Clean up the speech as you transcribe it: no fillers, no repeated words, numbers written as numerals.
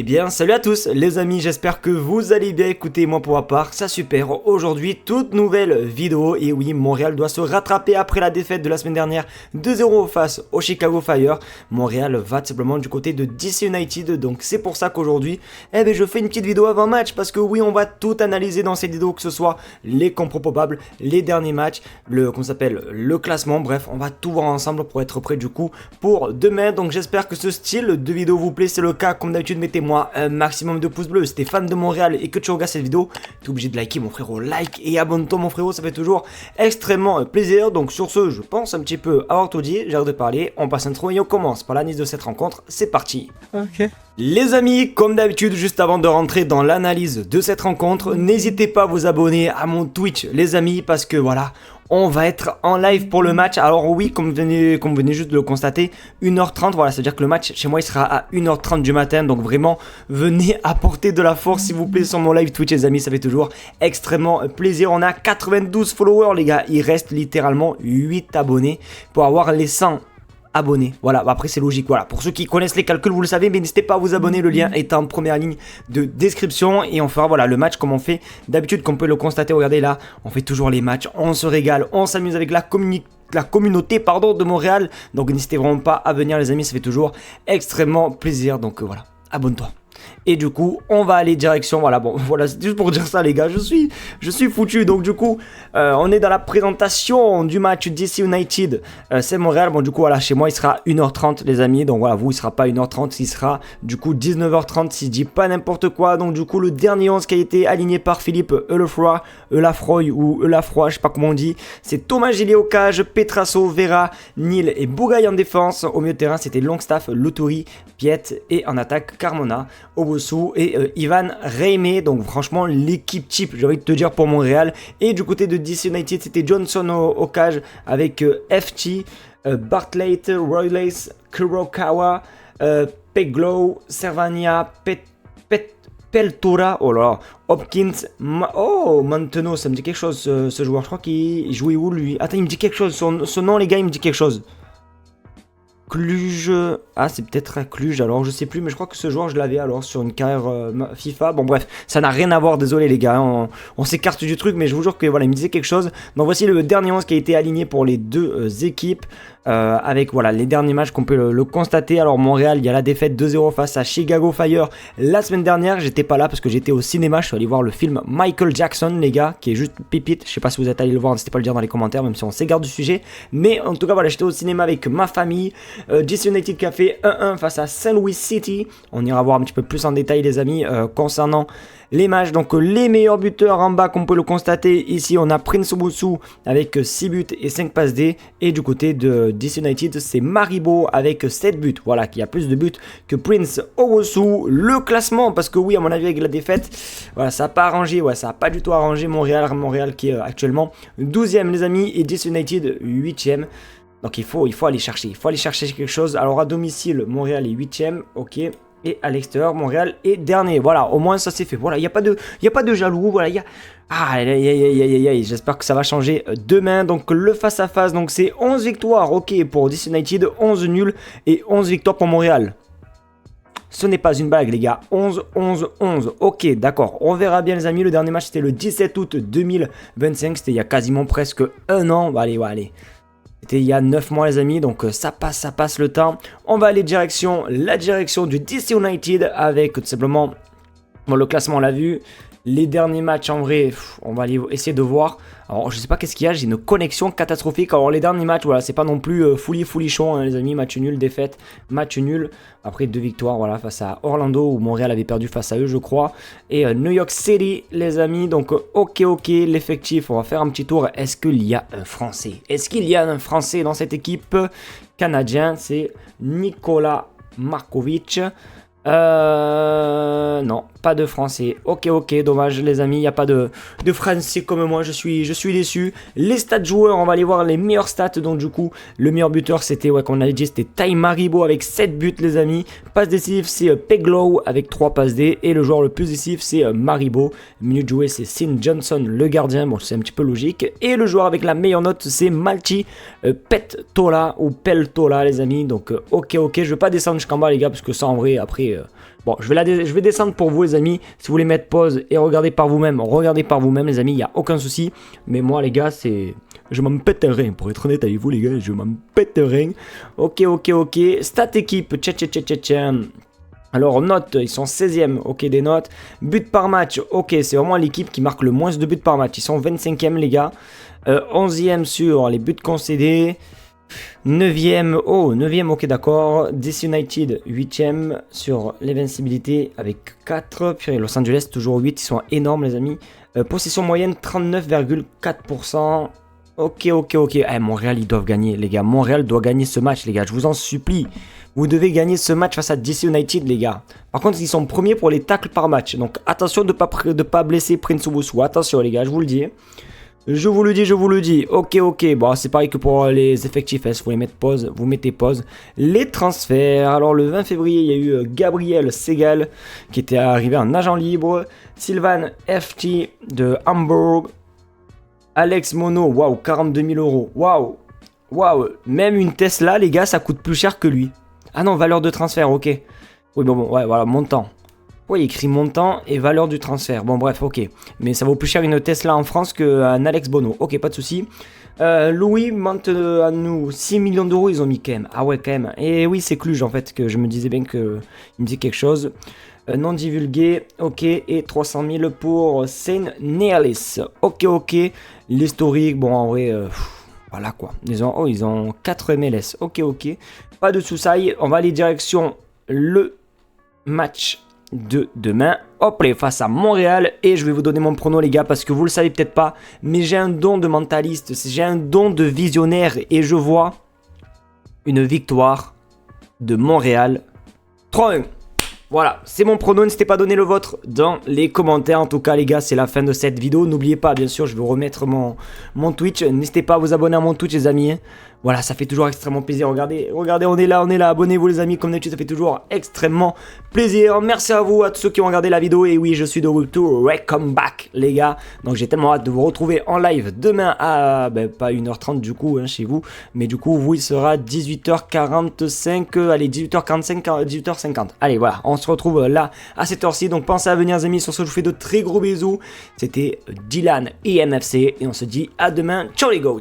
Eh bien, salut à tous les amis, j'espère que vous allez bien. Écoutez, moi pour ma part, ça super. Aujourd'hui, toute nouvelle vidéo. Et oui, Montréal doit se rattraper après la défaite de la semaine dernière 2-0 face au Chicago Fire. Montréal va tout simplement du côté de DC United. Donc c'est pour ça qu'aujourd'hui, je fais une petite vidéo avant match. Parce que oui, on va tout analyser dans cette vidéo, que ce soit les compos probables, les derniers matchs, le classement. Bref, on va tout voir ensemble pour être prêt du coup pour demain. Donc j'espère que ce style de vidéo vous plaît. C'est le cas, comme d'habitude, mettez-moi un maximum de pouces bleus. Si t'es fan de Montréal et que tu regardes cette vidéo, t'es obligé de liker mon frérot, like et abonne-toi mon frérot, ça fait toujours extrêmement plaisir. Donc sur ce, je pense un petit peu avoir tout dit, j'arrête de parler, on passe intro et on commence par l'analyse de cette rencontre, c'est parti. Ok. Les amis, comme d'habitude, juste avant de rentrer dans l'analyse de cette rencontre, n'hésitez pas à vous abonner à mon Twitch les amis, parce que voilà, on va être en live pour le match. Alors oui, comme vous venez juste de le constater, 1h30, voilà, c'est-à-dire que le match chez moi il sera à 1h30 du matin. Donc vraiment, venez apporter de la force s'il vous plaît sur mon live Twitch les amis, ça fait toujours extrêmement plaisir. On a 92 followers les gars, il reste littéralement 8 abonnés pour avoir les 100 abonnés. Voilà, après c'est logique, voilà. Pour ceux qui connaissent les calculs, vous le savez, mais n'hésitez pas à vous abonner, le lien est en première ligne de description. Et on fera voilà le match comme on fait d'habitude, comme on peut le constater. Regardez là, on fait toujours les matchs, on se régale, on s'amuse avec la communauté de Montréal. Donc n'hésitez vraiment pas à venir les amis, ça fait toujours extrêmement plaisir. Donc voilà, abonne-toi. Et du coup, on va aller direction, voilà, bon, voilà, c'est juste pour dire ça les gars, je suis foutu. Donc du coup, on est dans la présentation du match DC United, c'est Montréal. Bon du coup, voilà, chez moi, il sera 1h30 les amis. Donc voilà, vous, il sera pas 1h30, il sera du coup 19h30 si je dis pas n'importe quoi. Donc du coup, le dernier 11 qui a été aligné par Philippe Elafroy, je sais pas comment on dit. C'est Thomas Gillet au cage, Petrasso, Vera, Neil et Bougaille en défense. Au milieu de terrain, c'était Longstaff, Loturi, Piet, et en attaque, Carmona, Obosu et Ivan Reime. Donc franchement l'équipe type, j'ai envie de te dire, pour Montréal. Et du côté de DC United, c'était Johnson au cage avec FT, Bartlett, Roylace, Kurokawa, Peglow, Servania, Peltora, oh là, Hopkins, Manteno, ça me dit quelque chose ce joueur. Je crois qu'il jouait où lui? Attends, il me dit quelque chose, son nom les gars, il me dit quelque chose. Cluj, ah c'est peut-être à Cluj, alors je sais plus, mais je crois que ce joueur je l'avais alors sur une carrière FIFA. Bon bref, ça n'a rien à voir, désolé les gars, on s'écarte du truc, mais je vous jure que voilà, il me disait quelque chose. Donc voici le dernier 11 qui a été aligné pour les deux équipes, avec voilà les derniers matchs qu'on peut le constater. Alors Montréal, il y a la défaite 2-0 face à Chicago Fire la semaine dernière. J'étais pas là parce que j'étais au cinéma, je suis allé voir le film Michael Jackson les gars, qui est juste pipite. Je sais pas si vous êtes allé le voir, n'hésitez pas à le dire dans les commentaires, même si on s'égare du sujet. Mais en tout cas voilà, j'étais au cinéma avec ma famille. DC United qui a fait 1-1 face à Saint Louis City. On ira voir un petit peu plus en détail les amis concernant les matchs. Donc les meilleurs buteurs en bas, comme on peut le constater ici, on a Prince Owosu avec 6 buts et 5 passes D. Et du côté de DC United, c'est Maribo avec 7 buts. Voilà, qui a plus de buts que Prince Owosu. Le classement, parce que oui, à mon avis, avec la défaite, voilà, ça n'a pas arrangé. Ouais, ça n'a pas du tout arrangé Montréal qui est actuellement 12e les amis, et DC United 8e. Donc il faut aller chercher, quelque chose. Alors à domicile, Montréal est 8e, ok. Et à l'extérieur, Montréal est dernier. Voilà, au moins ça c'est fait. Voilà, il n'y a pas de jaloux. Voilà, j'espère que ça va changer demain. Donc le face-à-face, donc c'est 11 victoires, ok, pour DC United, 11 nuls et 11 victoires pour Montréal. Ce n'est pas une blague les gars, 11, 11, 11, ok d'accord, on verra bien les amis. Le dernier match c'était le 17 août 2025, c'était il y a quasiment presque un an. Bah, allez. C'était il y a 9 mois les amis, donc ça passe le temps. On va aller la direction du DC United avec tout simplement, bon, le classement on l'a vu. Les derniers matchs en vrai, on va aller essayer de voir. Alors je sais pas qu'est-ce qu'il y a, j'ai une connexion catastrophique. Alors les derniers matchs, voilà, c'est pas non plus foulichon hein, les amis. Match nul, défaite, match nul. Après 2 victoires, voilà, face à Orlando où Montréal avait perdu face à eux je crois. Et New York City les amis, donc ok, l'effectif, on va faire un petit tour. Est-ce qu'il y a un Français? Est-ce qu'il y a un Français dans cette équipe? Canadien, c'est Nicolas Markovic. Non, pas de français. Ok, dommage les amis, il n'y a pas de français comme moi, je suis déçu. Les stats joueurs, on va aller voir les meilleurs stats. Donc du coup, le meilleur buteur c'était, ouais, comme on avait dit, c'était Ty Maribo avec 7 buts les amis. Passe décisif c'est Peglow avec 3 passes D. Et le joueur le plus décisif c'est Maribo. Mieux joué c'est Sin Johnson le gardien, bon c'est un petit peu logique. Et le joueur avec la meilleure note c'est Malchi Peltola les amis. Donc ok, je vais pas descendre jusqu'en bas les gars, parce que ça en vrai après Bon, je vais descendre pour vous les amis. Si vous voulez mettre pause et regarder par vous-même, regardez par vous-même les amis, il n'y a aucun souci. Mais moi les gars, c'est... Je m'en pète rien, pour être honnête avec vous les gars, je m'en pète rien. Ok. Stat équipe, tcha. Alors notes, ils sont 16e, ok des notes. But par match, ok, c'est vraiment l'équipe qui marque le moins de buts par match. Ils sont 25e les gars. 11e sur les buts concédés. 9e, ok d'accord. DC United 8e sur l'invincibilité avec 4. Puis Los Angeles toujours 8, ils sont énormes les amis. Possession moyenne 39,4%. Ok. Montréal ils doivent gagner les gars. Montréal doit gagner ce match les gars, je vous en supplie. Vous devez gagner ce match face à DC United les gars. Par contre ils sont premiers pour les tacles par match. Donc attention de ne pas blesser Prince Owusu. Attention les gars, je vous le dis. Je vous le dis. Ok. Bon, c'est pareil que pour les effectifs. Il faut les mettre pause. Vous mettez pause. Les transferts. Alors, le 20 février, il y a eu Gabriel Segal qui était arrivé en agent libre. Sylvain FT de Hamburg. Alex Mono. Waouh, 42 000 euros. Waouh. Même une Tesla, les gars, ça coûte plus cher que lui. Ah non, valeur de transfert. Ok. Oui, bon, ouais, voilà, montant. Ouais, il écrit montant et valeur du transfert. Bon, bref, ok. Mais ça vaut plus cher une Tesla en France qu'un Alex Bono. Ok, pas de souci. Louis Manteanu, 6 millions d'euros, ils ont mis quand même. Ah ouais, quand même. Et oui, c'est Cluj en fait, que je me disais bien qu'il me dit quelque chose. Non divulgué, ok. Et 300 000 pour Saint Nealis. Ok. L'historique, bon, en vrai, voilà quoi. Ils ont 4 MLS. Ok. Pas de sous-saille. On va aller direction le match de demain, hop là, face à Montréal, et je vais vous donner mon prono les gars, parce que vous le savez peut-être pas, mais j'ai un don de mentaliste, j'ai un don de visionnaire, et je vois une victoire de Montréal 3-1. Voilà, c'est mon prono, n'hésitez pas à donner le vôtre dans les commentaires. En tout cas les gars, c'est la fin de cette vidéo. N'oubliez pas, bien sûr, je vais remettre mon Twitch. N'hésitez pas à vous abonner à mon Twitch les amis. Voilà, ça fait toujours extrêmement plaisir. Regardez, on est là. Abonnez-vous les amis, comme d'habitude, ça fait toujours extrêmement plaisir. Merci à vous, à tous ceux qui ont regardé la vidéo. Et oui, je suis de retour, welcome back les gars. Donc j'ai tellement hâte de vous retrouver en live demain à, pas 1h30 du coup, chez vous. Mais du coup, vous, il sera 18h45, allez, 18h45, 18h50. Allez, voilà, on se retrouve là à cette heure-ci. Donc pensez à venir les amis, sur ce je vous fais de très gros bisous. C'était Dylan IMFC et on se dit à demain. Ciao les goats.